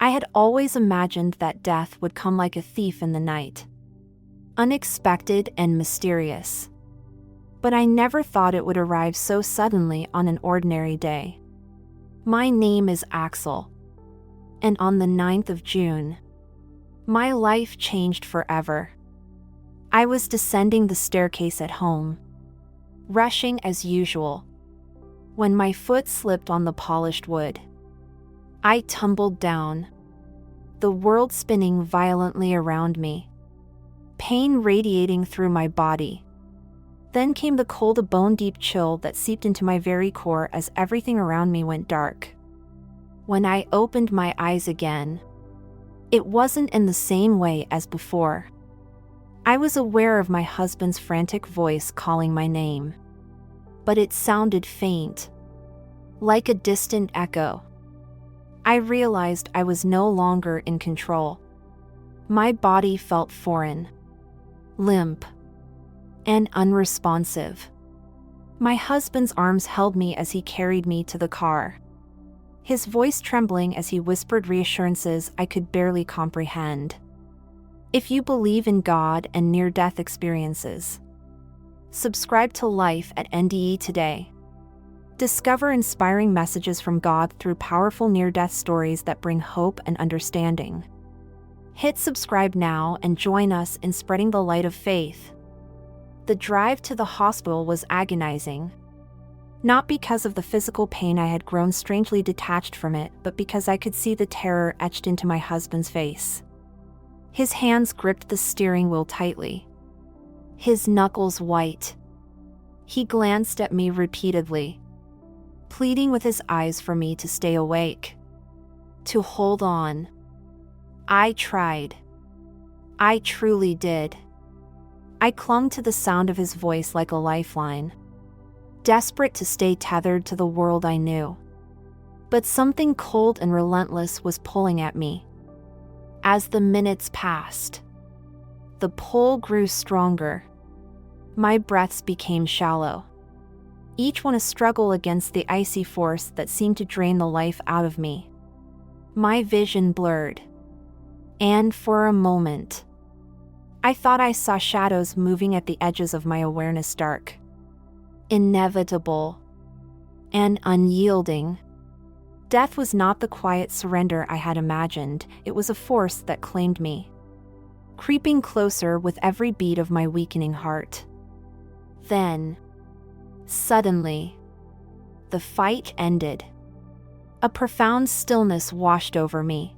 I had always imagined that death would come like a thief in the night, unexpected and mysterious. But I never thought it would arrive so suddenly on an ordinary day. My name is Axel, and on the 9th of June, my life changed forever. I was descending the staircase at home, rushing as usual, when my foot slipped on the polished wood. I tumbled down, the world spinning violently around me, pain radiating through my body. Then came the cold, bone-deep chill that seeped into my very core as everything around me went dark. When I opened my eyes again, it wasn't in the same way as before. I was aware of my husband's frantic voice calling my name, but it sounded faint, like a distant echo. I realized I was no longer in control. My body felt foreign, limp, and unresponsive. My husband's arms held me as he carried me to the car, his voice trembling as he whispered reassurances I could barely comprehend. If you believe in God and near-death experiences, subscribe to Life at NDE today. Discover inspiring messages from God through powerful near-death stories that bring hope and understanding. Hit subscribe now and join us in spreading the light of faith. The drive to the hospital was agonizing, not because of the physical pain. I had grown strangely detached from it, but because I could see the terror etched into my husband's face. His hands gripped the steering wheel tightly, his knuckles white. He glanced at me repeatedly, pleading with his eyes for me to stay awake, to hold on. I tried. I truly did. I clung to the sound of his voice like a lifeline, desperate to stay tethered to the world I knew. But something cold and relentless was pulling at me. As the minutes passed, the pull grew stronger. My breaths became shallow, each one a struggle against the icy force that seemed to drain the life out of me. My vision blurred, and for a moment, I thought I saw shadows moving at the edges of my awareness, dark, inevitable, and unyielding. Death was not the quiet surrender I had imagined. It was a force that claimed me, creeping closer with every beat of my weakening heart. Then, suddenly, the fight ended. A profound stillness washed over me,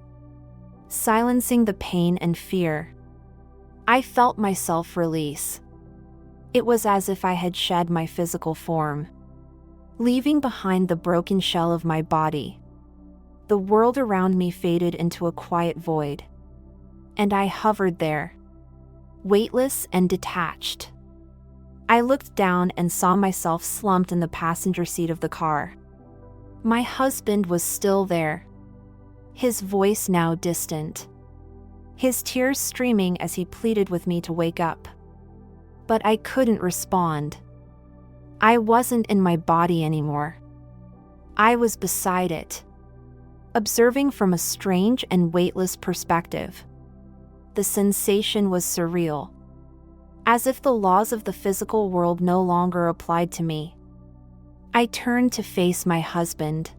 silencing the pain and fear. I felt myself release. It was as if I had shed my physical form, leaving behind the broken shell of my body. The world around me faded into a quiet void, and I hovered there, weightless and detached. I looked down and saw myself slumped in the passenger seat of the car. My husband was still there, his voice now distant, his tears streaming as he pleaded with me to wake up. But I couldn't respond. I wasn't in my body anymore. I was beside it, observing from a strange and weightless perspective. The sensation was surreal, as if the laws of the physical world no longer applied to me. I turned to face my husband,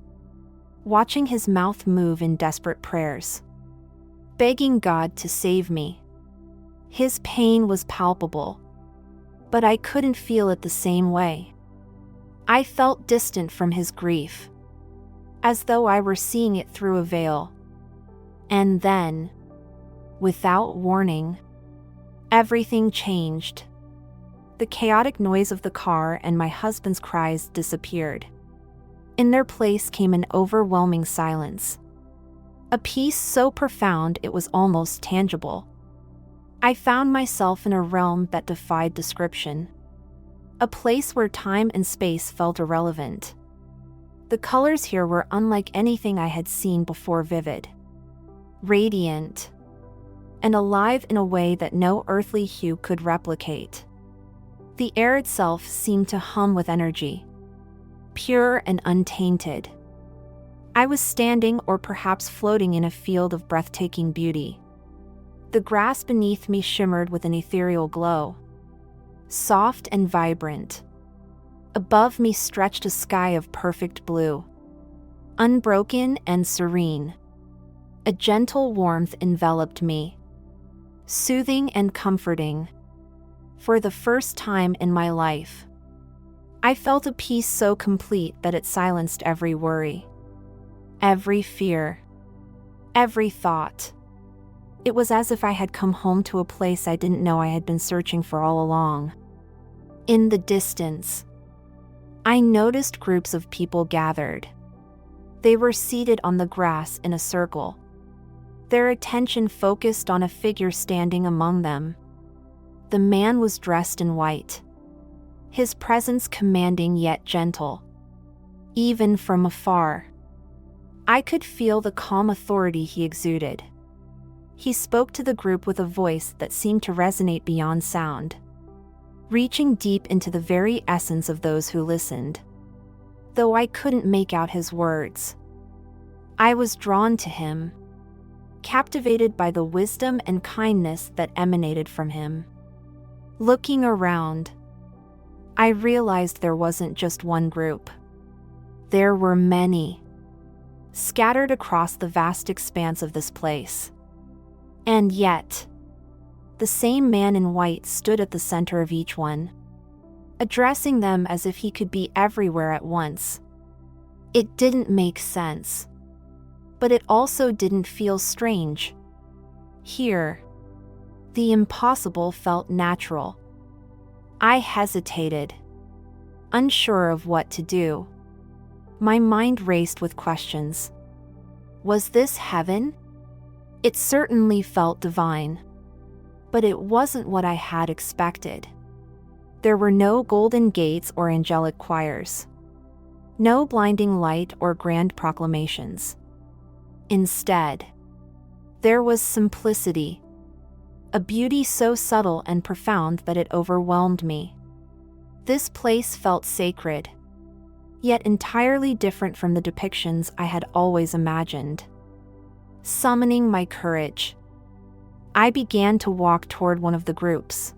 watching his mouth move in desperate prayers, begging God to save me. His pain was palpable, but I couldn't feel it the same way. I felt distant from his grief, as though I were seeing it through a veil. And then, without warning, everything changed. The chaotic noise of the car and my husband's cries disappeared. In their place came an overwhelming silence, a peace so profound it was almost tangible. I found myself in a realm that defied description, a place where time and space felt irrelevant. The colors here were unlike anything I had seen before, vivid, radiant, and alive in a way that no earthly hue could replicate. The air itself seemed to hum with energy, pure and untainted. I was standing or perhaps floating in a field of breathtaking beauty. The grass beneath me shimmered with an ethereal glow, soft and vibrant. Above me stretched a sky of perfect blue, unbroken and serene. A gentle warmth enveloped me, soothing and comforting. For the first time in my life, I felt a peace so complete that it silenced every worry, every fear, every thought. It was as if I had come home to a place I didn't know I had been searching for all along. In the distance, I noticed groups of people gathered. They were seated on the grass in a circle, their attention focused on a figure standing among them. The man was dressed in white, his presence commanding yet gentle. Even from afar, I could feel the calm authority he exuded. He spoke to the group with a voice that seemed to resonate beyond sound, reaching deep into the very essence of those who listened. Though I couldn't make out his words, I was drawn to him, captivated by the wisdom and kindness that emanated from him. Looking around, I realized there wasn't just one group. There were many, scattered across the vast expanse of this place. And yet, the same man in white stood at the center of each one, addressing them as if he could be everywhere at once. It didn't make sense, but it also didn't feel strange. Here, the impossible felt natural. I hesitated, unsure of what to do. My mind raced with questions. Was this heaven? It certainly felt divine, but it wasn't what I had expected. There were no golden gates or angelic choirs, no blinding light or grand proclamations. Instead, there was simplicity, a beauty so subtle and profound that it overwhelmed me. This place felt sacred, yet entirely different from the depictions I had always imagined. Summoning my courage, I began to walk toward one of the groups,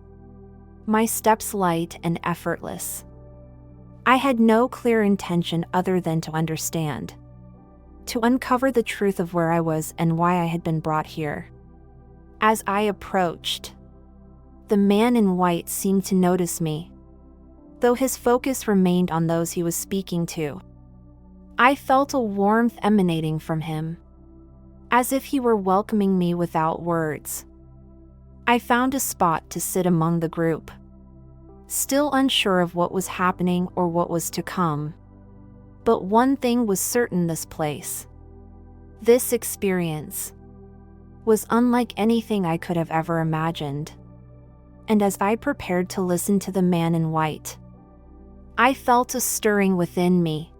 my steps light and effortless. I had no clear intention other than to understand, to uncover the truth of where I was and why I had been brought here. As I approached, the man in white seemed to notice me, though his focus remained on those he was speaking to. I felt a warmth emanating from him, as if he were welcoming me without words. I found a spot to sit among the group, still unsure of what was happening or what was to come. But one thing was certain: this place, this experience, was unlike anything I could have ever imagined. And as I prepared to listen to the man in white, I felt a stirring within me,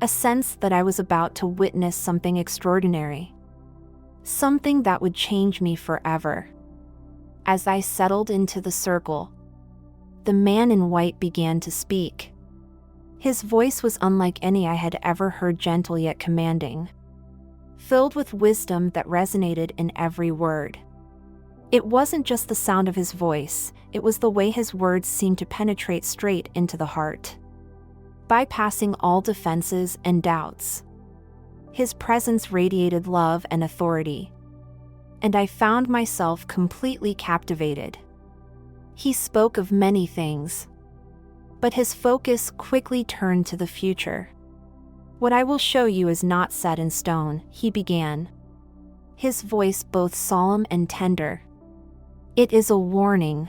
a sense that I was about to witness something extraordinary, something that would change me forever. As I settled into the circle, the man in white began to speak. His voice was unlike any I had ever heard, gentle yet commanding, filled with wisdom that resonated in every word. It wasn't just the sound of his voice, it was the way his words seemed to penetrate straight into the heart, bypassing all defenses and doubts. His presence radiated love and authority, and I found myself completely captivated. He spoke of many things, but his focus quickly turned to the future. "What I will show you is not set in stone," he began, his voice both solemn and tender. "It is a warning,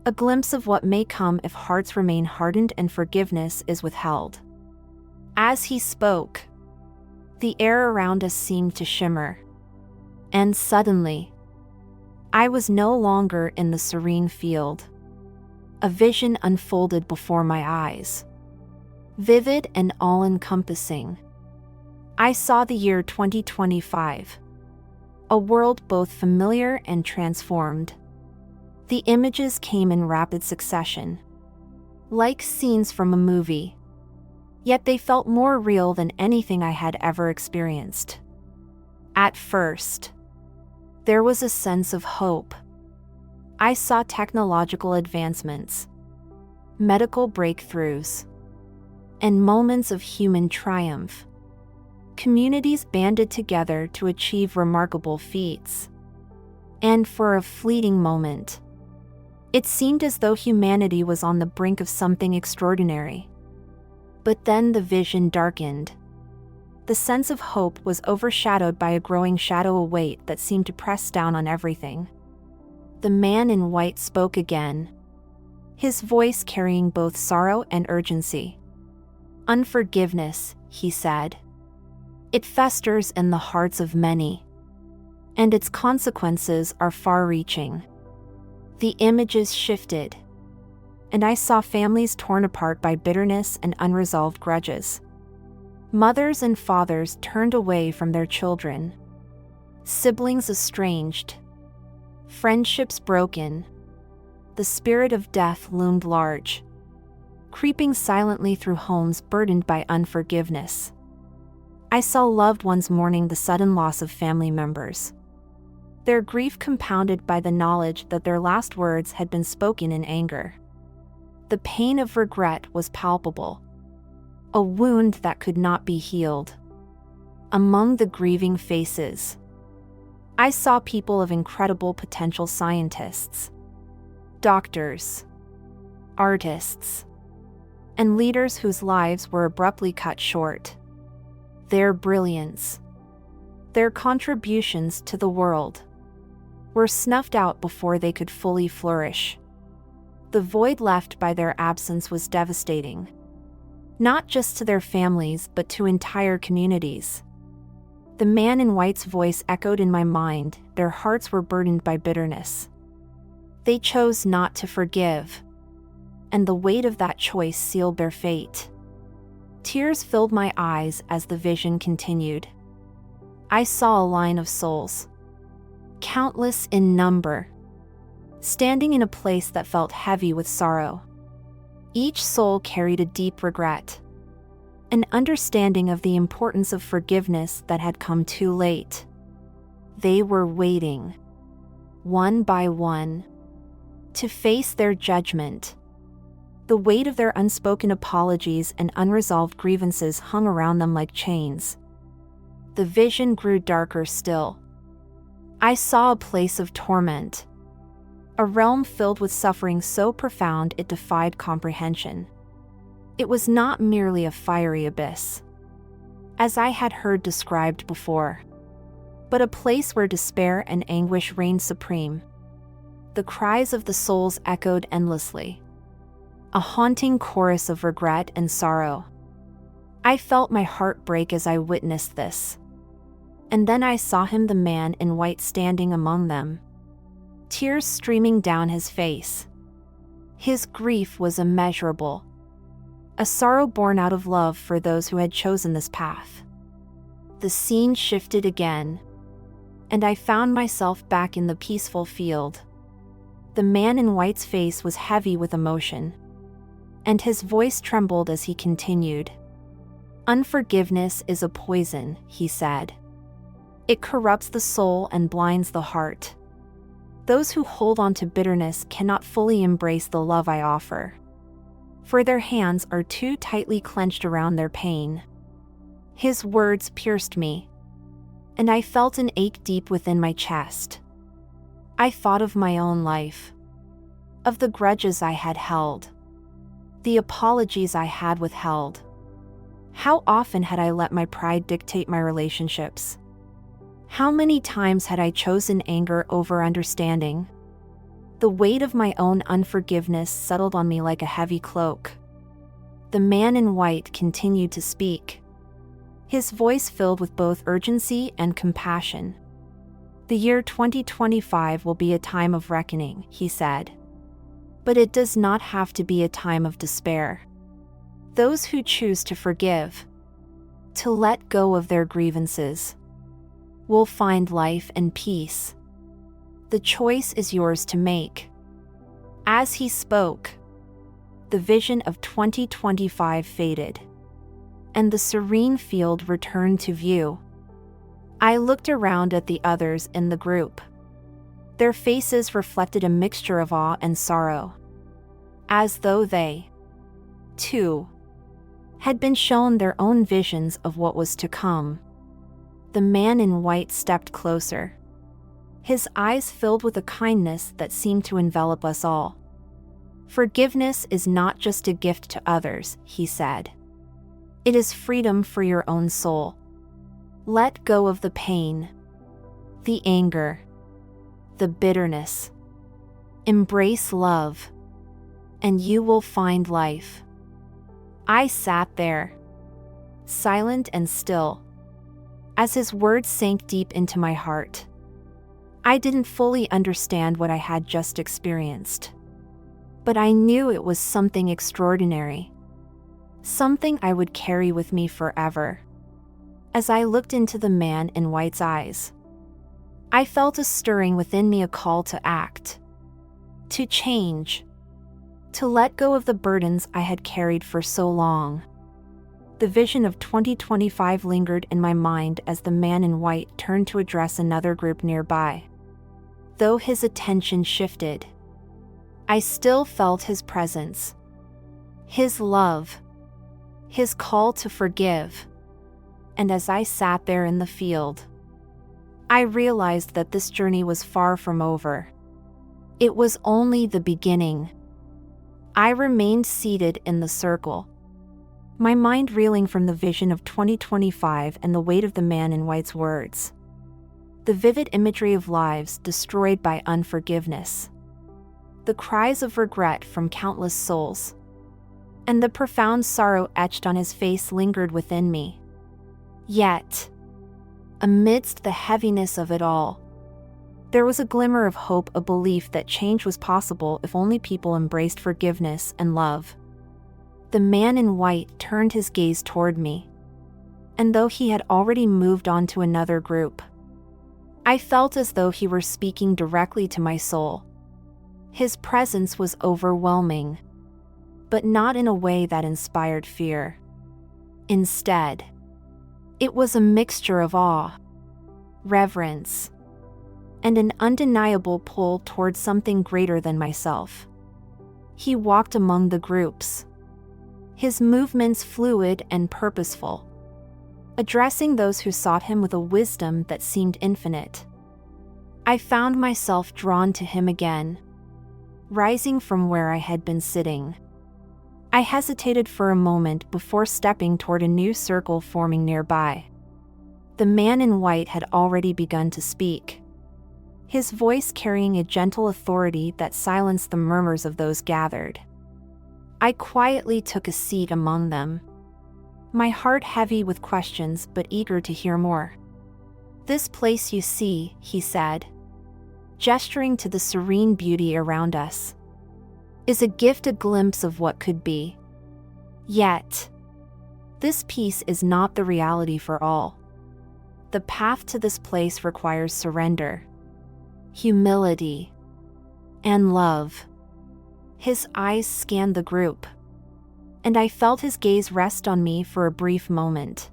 a glimpse of what may come if hearts remain hardened and forgiveness is withheld." As he spoke, the air around us seemed to shimmer, and suddenly, I was no longer in the serene field. A vision unfolded before my eyes, vivid and all-encompassing. I saw the year 2025, a world both familiar and transformed. The images came in rapid succession, like scenes from a movie. Yet they felt more real than anything I had ever experienced. At first, there was a sense of hope. I saw technological advancements, medical breakthroughs, and moments of human triumph. Communities banded together to achieve remarkable feats. And for a fleeting moment, it seemed as though humanity was on the brink of something extraordinary. But then the vision darkened. The sense of hope was overshadowed by a growing shadow of weight that seemed to press down on everything. The man in white spoke again, his voice carrying both sorrow and urgency. "Unforgiveness," he said. "It festers in the hearts of many, and its consequences are far-reaching." The images shifted, and I saw families torn apart by bitterness and unresolved grudges. Mothers and fathers turned away from their children, siblings estranged, friendships broken. The spirit of death loomed large, creeping silently through homes burdened by unforgiveness. I saw loved ones mourning the sudden loss of family members, their grief compounded by the knowledge that their last words had been spoken in anger. The pain of regret was palpable, a wound that could not be healed. Among the grieving faces, I saw people of incredible potential: scientists, doctors, artists, and leaders whose lives were abruptly cut short. Their brilliance, their contributions to the world, were snuffed out before they could fully flourish. The void left by their absence was devastating, not just to their families but to entire communities. The man in white's voice echoed in my mind. Their hearts were burdened by bitterness. They chose not to forgive, and the weight of that choice sealed their fate. Tears filled my eyes as the vision continued. I saw a line of souls, countless in number, standing in a place that felt heavy with sorrow. Each soul carried a deep regret, an understanding of the importance of forgiveness that had come too late. They were waiting, one by one, to face their judgment. The weight of their unspoken apologies and unresolved grievances hung around them like chains. The vision grew darker still. I saw a place of torment, a realm filled with suffering so profound it defied comprehension. It was not merely a fiery abyss, as I had heard described before, but a place where despair and anguish reigned supreme. The cries of the souls echoed endlessly, a haunting chorus of regret and sorrow. I felt my heart break as I witnessed this. And then I saw him, the man in white, standing among them, tears streaming down his face. His grief was immeasurable, a sorrow born out of love for those who had chosen this path. The scene shifted again, and I found myself back in the peaceful field. The man in white's face was heavy with emotion, and his voice trembled as he continued. "Unforgiveness is a poison," he said. "It corrupts the soul and blinds the heart. Those who hold on to bitterness cannot fully embrace the love I offer, for their hands are too tightly clenched around their pain." His words pierced me, and I felt an ache deep within my chest. I thought of my own life, of the grudges I had held, the apologies I had withheld. How often had I let my pride dictate my relationships? How many times had I chosen anger over understanding? The weight of my own unforgiveness settled on me like a heavy cloak. The man in white continued to speak, his voice filled with both urgency and compassion. "The year 2025 will be a time of reckoning," he said. "But it does not have to be a time of despair. Those who choose to forgive, to let go of their grievances, will find life and peace. The choice is yours to make." As he spoke, the vision of 2025 faded, and the serene field returned to view. I looked around at the others in the group. Their faces reflected a mixture of awe and sorrow, as though they, too, had been shown their own visions of what was to come. The man in white stepped closer. His eyes filled with a kindness that seemed to envelop us all. "Forgiveness is not just a gift to others," he said. "It is freedom for your own soul. Let go of the pain, the anger, the bitterness. Embrace love, and you will find life." I sat there, silent and still, as his words sank deep into my heart. I didn't fully understand what I had just experienced, but I knew it was something extraordinary, something I would carry with me forever. As I looked into the man in white's eyes, I felt a stirring within me, a call to act, to change, to let go of the burdens I had carried for so long. The vision of 2025 lingered in my mind as the man in white turned to address another group nearby. Though his attention shifted, I still felt his presence, his love, his call to forgive. And as I sat there in the field, I realized that this journey was far from over. It was only the beginning. I remained seated in the circle, my mind reeling from the vision of 2025 and the weight of the man in white's words. The vivid imagery of lives destroyed by unforgiveness, the cries of regret from countless souls, and the profound sorrow etched on his face lingered within me. Yet, amidst the heaviness of it all, there was a glimmer of hope, a belief that change was possible if only people embraced forgiveness and love. The man in white turned his gaze toward me, and though he had already moved on to another group, I felt as though he were speaking directly to my soul. His presence was overwhelming, but not in a way that inspired fear. Instead, it was a mixture of awe, reverence, and an undeniable pull towards something greater than myself. He walked among the groups, his movements fluid and purposeful, addressing those who sought him with a wisdom that seemed infinite. I found myself drawn to him again, rising from where I had been sitting. I hesitated for a moment before stepping toward a new circle forming nearby. The man in white had already begun to speak, his voice carrying a gentle authority that silenced the murmurs of those gathered. I quietly took a seat among them, my heart heavy with questions but eager to hear more. "This place you see," he said, gesturing to the serene beauty around us, "is a gift, a glimpse of what could be. Yet, this peace is not the reality for all. The path to this place requires surrender, humility, and love." His eyes scanned the group, and I felt his gaze rest on me for a brief moment.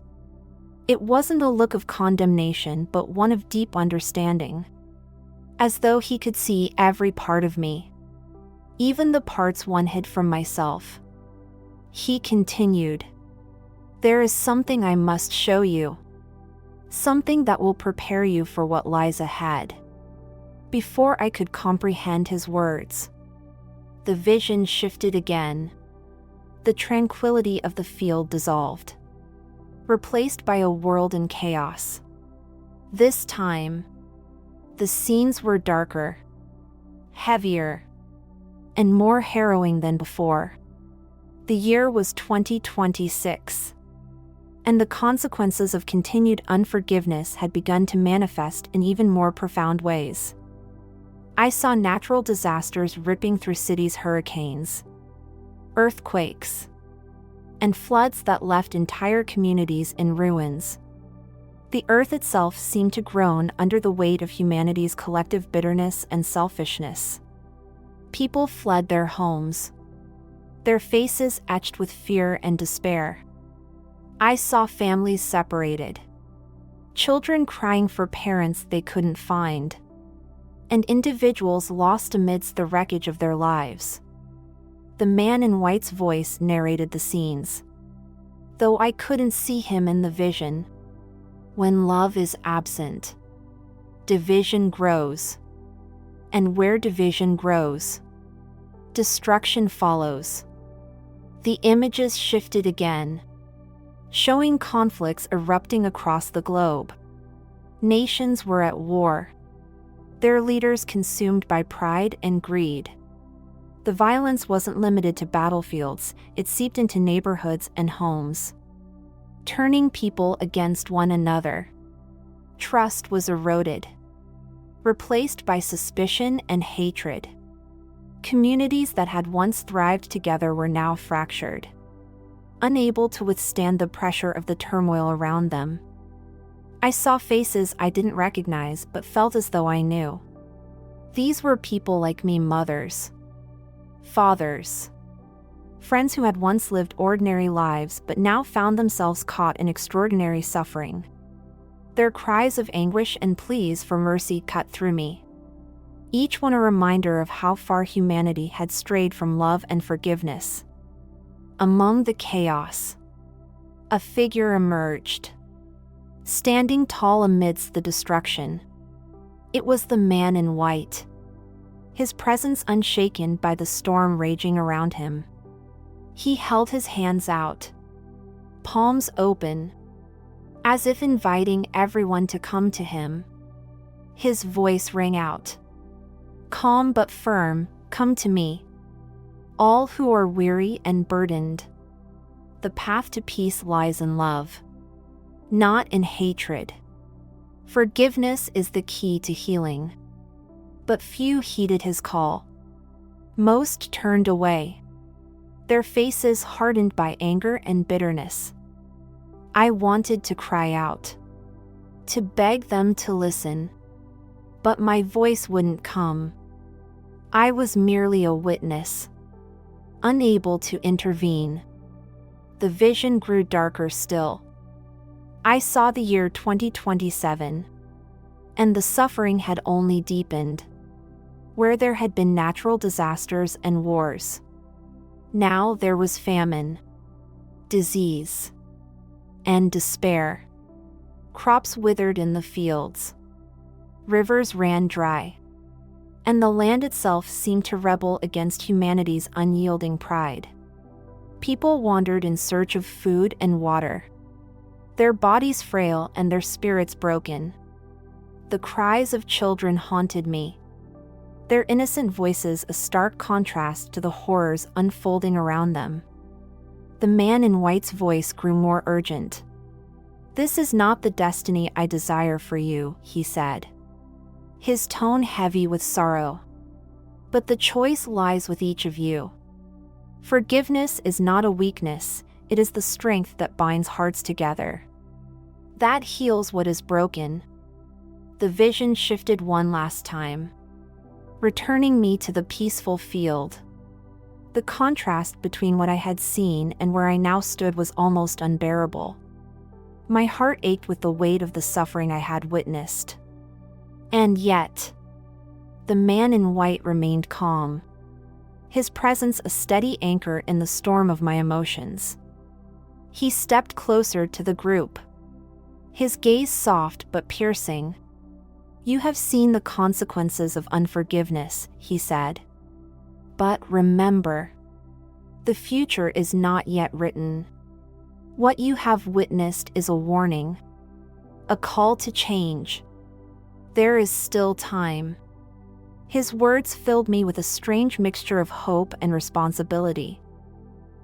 It wasn't a look of condemnation, but one of deep understanding, as though he could see every part of me, even the parts one hid from myself. He continued, "There is something I must show you, something that will prepare you for what lies ahead." Before I could comprehend his words, the vision shifted again. The tranquility of the field dissolved, replaced by a world in chaos. This time, the scenes were darker, heavier, and more harrowing than before. The year was 2026, and the consequences of continued unforgiveness had begun to manifest in even more profound ways. I saw natural disasters ripping through cities, hurricanes, earthquakes, and floods that left entire communities in ruins. The earth itself seemed to groan under the weight of humanity's collective bitterness and selfishness. People fled their homes, their faces etched with fear and despair. I saw families separated, children crying for parents they couldn't find, and individuals lost amidst the wreckage of their lives. The man in white's voice narrated the scenes, though I couldn't see him in the vision. When love is absent, division grows. And where division grows, destruction follows. The images shifted again, showing conflicts erupting across the globe. Nations were at war, their leaders consumed by pride and greed. The violence wasn't limited to battlefields, it seeped into neighborhoods and homes, turning people against one another. Trust was eroded, replaced by suspicion and hatred. Communities that had once thrived together were now fractured, unable to withstand the pressure of the turmoil around them. I saw faces I didn't recognize but felt as though I knew. These were people like me, mothers, fathers, friends who had once lived ordinary lives but now found themselves caught in extraordinary suffering. Their cries of anguish and pleas for mercy cut through me, each one a reminder of how far humanity had strayed from love and forgiveness. Among the chaos, a figure emerged, standing tall amidst the destruction. It was the man in white, his presence unshaken by the storm raging around him. He held his hands out, palms open, as if inviting everyone to come to him. His voice rang out, calm but firm, "Come to me, all who are weary and burdened. The path to peace lies in love, not in hatred. Forgiveness is the key to healing." But few heeded his call. Most turned away, their faces hardened by anger and bitterness. I wanted to cry out, to beg them to listen, but my voice wouldn't come. I was merely a witness, unable to intervene. The vision grew darker still. I saw the year 2027, and the suffering had only deepened. Where there had been natural disasters and wars, now there was famine, disease, and despair. Crops withered in the fields, rivers ran dry, and the land itself seemed to rebel against humanity's unyielding pride. People wandered in search of food and water, their bodies frail and their spirits broken. The cries of children haunted me, their innocent voices a stark contrast to the horrors unfolding around them. The man in white's voice grew more urgent. "This is not the destiny I desire for you," he said, his tone heavy with sorrow. "But the choice lies with each of you. Forgiveness is not a weakness, it is the strength that binds hearts together, that heals what is broken." The vision shifted one last time, returning me to the peaceful field. The contrast between what I had seen and where I now stood was almost unbearable. My heart ached with the weight of the suffering I had witnessed. And yet, the man in white remained calm, his presence a steady anchor in the storm of my emotions. He stepped closer to the group, his gaze soft but piercing. "You have seen the consequences of unforgiveness," he said. "But remember, the future is not yet written. What you have witnessed is a warning, a call to change. There is still time." His words filled me with a strange mixture of hope and responsibility.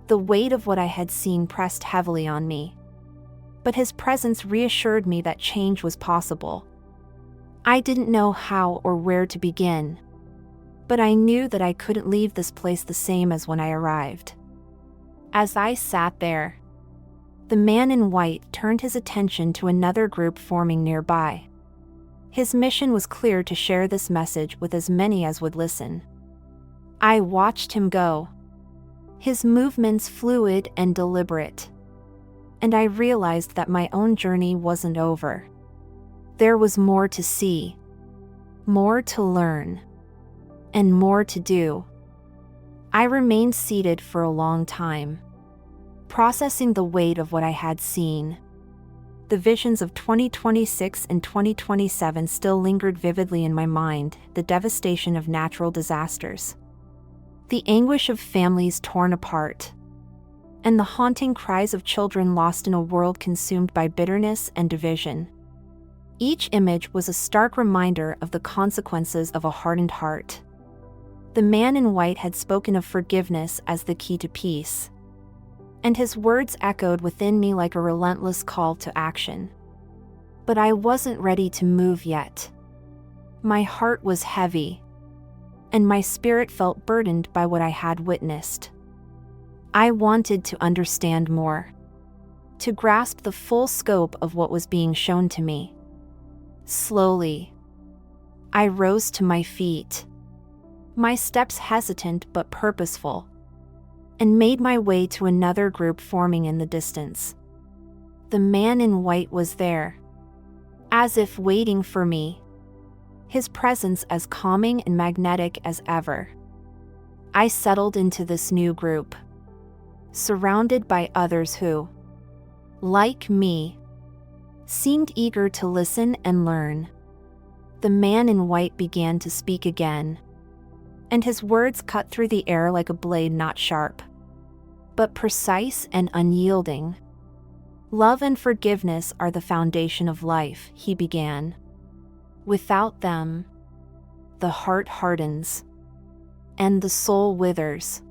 The weight of what I had seen pressed heavily on me, but his presence reassured me that change was possible. I didn't know how or where to begin, but I knew that I couldn't leave this place the same as when I arrived. As I sat there, the man in white turned his attention to another group forming nearby. His mission was clear: to share this message with as many as would listen. I watched him go, his movements fluid and deliberate, and I realized that my own journey wasn't over. There was more to see, more to learn, and more to do. I remained seated for a long time, processing the weight of what I had seen. The visions of 2026 and 2027 still lingered vividly in my mind, the devastation of natural disasters, the anguish of families torn apart, and the haunting cries of children lost in a world consumed by bitterness and division. Each image was a stark reminder of the consequences of a hardened heart. The man in white had spoken of forgiveness as the key to peace, and his words echoed within me like a relentless call to action. But I wasn't ready to move yet. My heart was heavy, and my spirit felt burdened by what I had witnessed. I wanted to understand more, to grasp the full scope of what was being shown to me. Slowly, I rose to my feet, my steps hesitant but purposeful, and made my way to another group forming in the distance. The man in white was there, as if waiting for me, his presence as calming and magnetic as ever. I settled into this new group, surrounded by others who, like me, seemed eager to listen and learn. The man in white began to speak again, and his words cut through the air like a blade not sharp, but precise and unyielding. Love and forgiveness are the foundation of life, he began. Without them, the heart hardens, and the soul withers.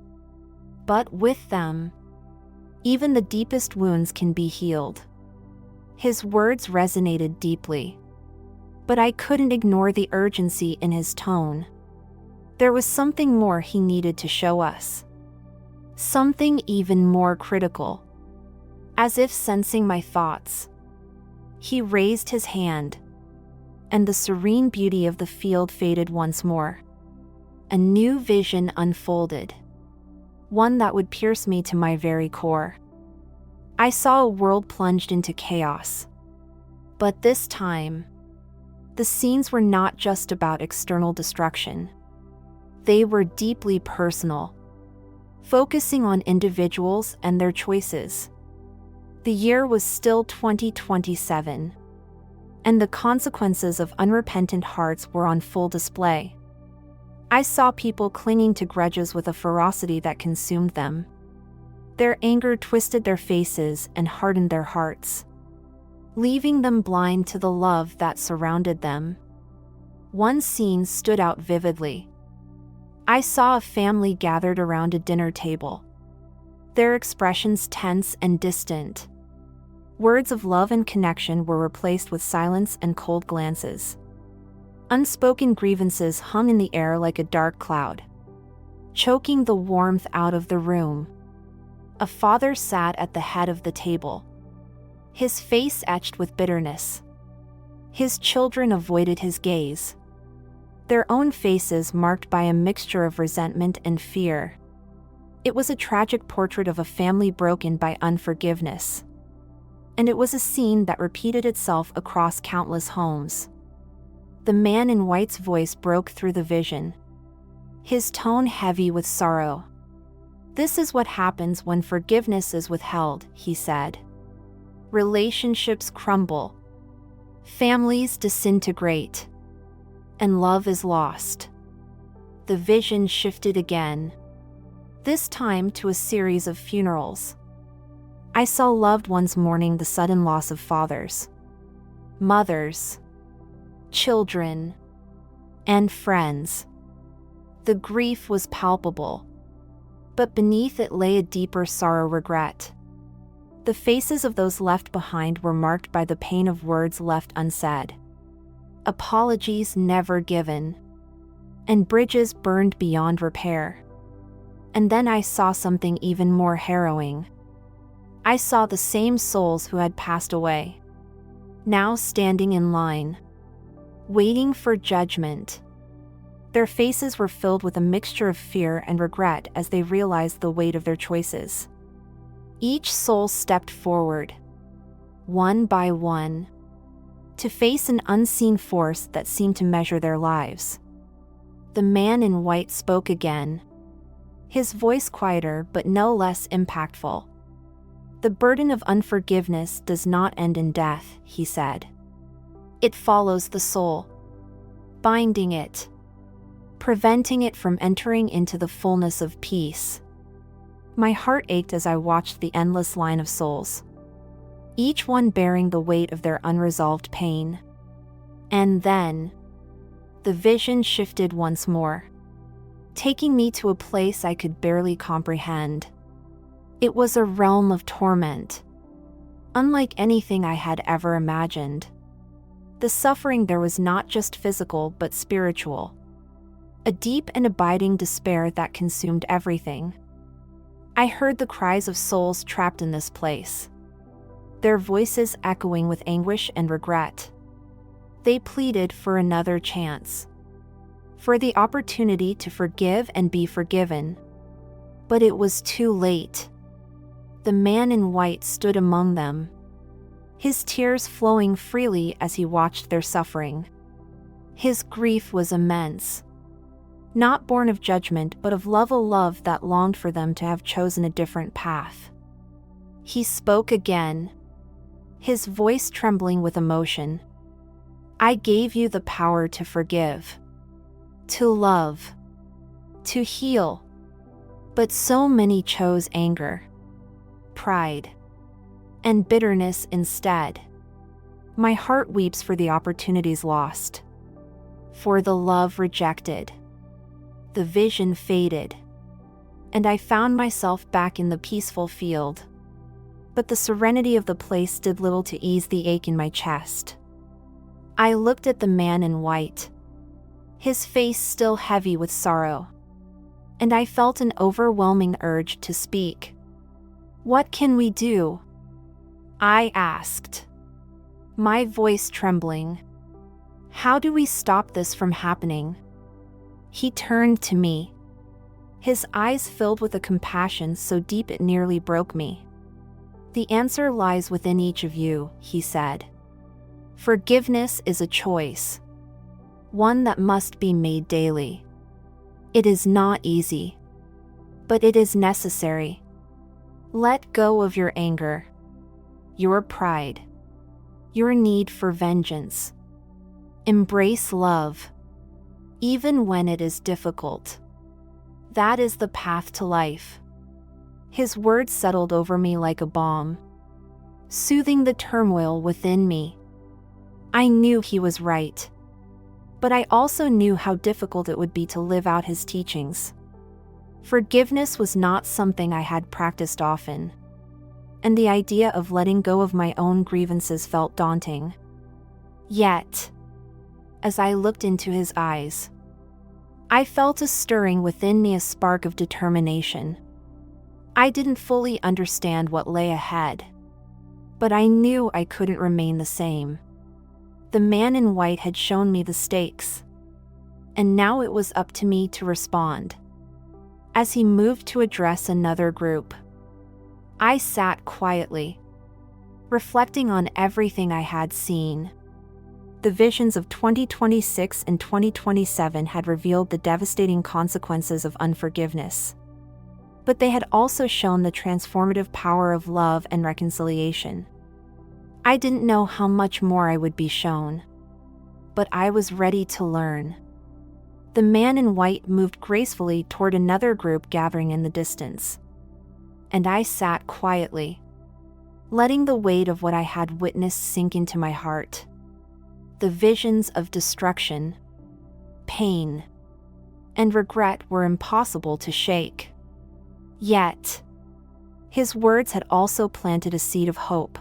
But with them, even the deepest wounds can be healed. His words resonated deeply, but I couldn't ignore the urgency in his tone. There was something more he needed to show us. Something even more critical. As if sensing my thoughts, he raised his hand, and the serene beauty of the field faded once more. A new vision unfolded, one that would pierce me to my very core. I saw a world plunged into chaos. But this time, the scenes were not just about external destruction. They were deeply personal, focusing on individuals and their choices. The year was still 2027, and the consequences of unrepentant hearts were on full display. I saw people clinging to grudges with a ferocity that consumed them. Their anger twisted their faces and hardened their hearts, leaving them blind to the love that surrounded them. One scene stood out vividly. I saw a family gathered around a dinner table, their expressions tense and distant. Words of love and connection were replaced with silence and cold glances. Unspoken grievances hung in the air like a dark cloud, choking the warmth out of the room. A father sat at the head of the table, his face etched with bitterness. His children avoided his gaze, their own faces marked by a mixture of resentment and fear. It was a tragic portrait of a family broken by unforgiveness, and it was a scene that repeated itself across countless homes. The man in white's voice broke through the vision, his tone heavy with sorrow. "This is what happens when forgiveness is withheld," he said. "Relationships crumble, families disintegrate, and love is lost." The vision shifted again, this time to a series of funerals. I saw loved ones mourning the sudden loss of fathers, mothers, children, and friends. The grief was palpable, but beneath it lay a deeper sorrow, regret. The faces of those left behind were marked by the pain of words left unsaid, apologies never given, and bridges burned beyond repair. And then I saw something even more harrowing. I saw the same souls who had passed away, now standing in line, waiting for judgment. Their faces were filled with a mixture of fear and regret as they realized the weight of their choices. Each soul stepped forward, one by one, to face an unseen force that seemed to measure their lives. The man in white spoke again, his voice quieter but no less impactful. "The burden of unforgiveness does not end in death," he said. "It follows the soul, binding it, preventing it from entering into the fullness of peace." My heart ached as I watched the endless line of souls, each one bearing the weight of their unresolved pain. And then, the vision shifted once more, taking me to a place I could barely comprehend. It was a realm of torment, unlike anything I had ever imagined. The suffering there was not just physical but spiritual, a deep and abiding despair that consumed everything. I heard the cries of souls trapped in this place, their voices echoing with anguish and regret. They pleaded for another chance, for the opportunity to forgive and be forgiven. But it was too late. The man in white stood among them, his tears flowing freely as he watched their suffering. His grief was immense, not born of judgment but of love, a love that longed for them to have chosen a different path. He spoke again, his voice trembling with emotion. "I gave you the power to forgive, to love, to heal. But so many chose anger, pride, and bitterness instead. My heart weeps for the opportunities lost, for the love rejected." The vision faded, and I found myself back in the peaceful field. But the serenity of the place did little to ease the ache in my chest. I looked at the man in white, his face still heavy with sorrow, and I felt an overwhelming urge to speak. "What can we do?" I asked, my voice trembling. "How do we stop this from happening?" He turned to me, his eyes filled with a compassion so deep it nearly broke me. "The answer lies within each of you," he said. "Forgiveness is a choice, one that must be made daily. It is not easy, but it is necessary. Let go of your anger, your pride, your need for vengeance. Embrace love, even when it is difficult. That is the path to life." His words settled over me like a balm, soothing the turmoil within me. I knew he was right, but I also knew how difficult it would be to live out his teachings. Forgiveness was not something I had practiced often, and the idea of letting go of my own grievances felt daunting. Yet, as I looked into his eyes, I felt a stirring within me, a spark of determination. I didn't fully understand what lay ahead, but I knew I couldn't remain the same. The man in white had shown me the stakes, and now it was up to me to respond. As he moved to address another group, I sat quietly, reflecting on everything I had seen. The visions of 2026 and 2027 had revealed the devastating consequences of unforgiveness, but they had also shown the transformative power of love and reconciliation. I didn't know how much more I would be shown, but I was ready to learn. The man in white moved gracefully toward another group gathering in the distance, and I sat quietly, letting the weight of what I had witnessed sink into my heart. The visions of destruction, pain, and regret were impossible to shake. Yet, his words had also planted a seed of hope.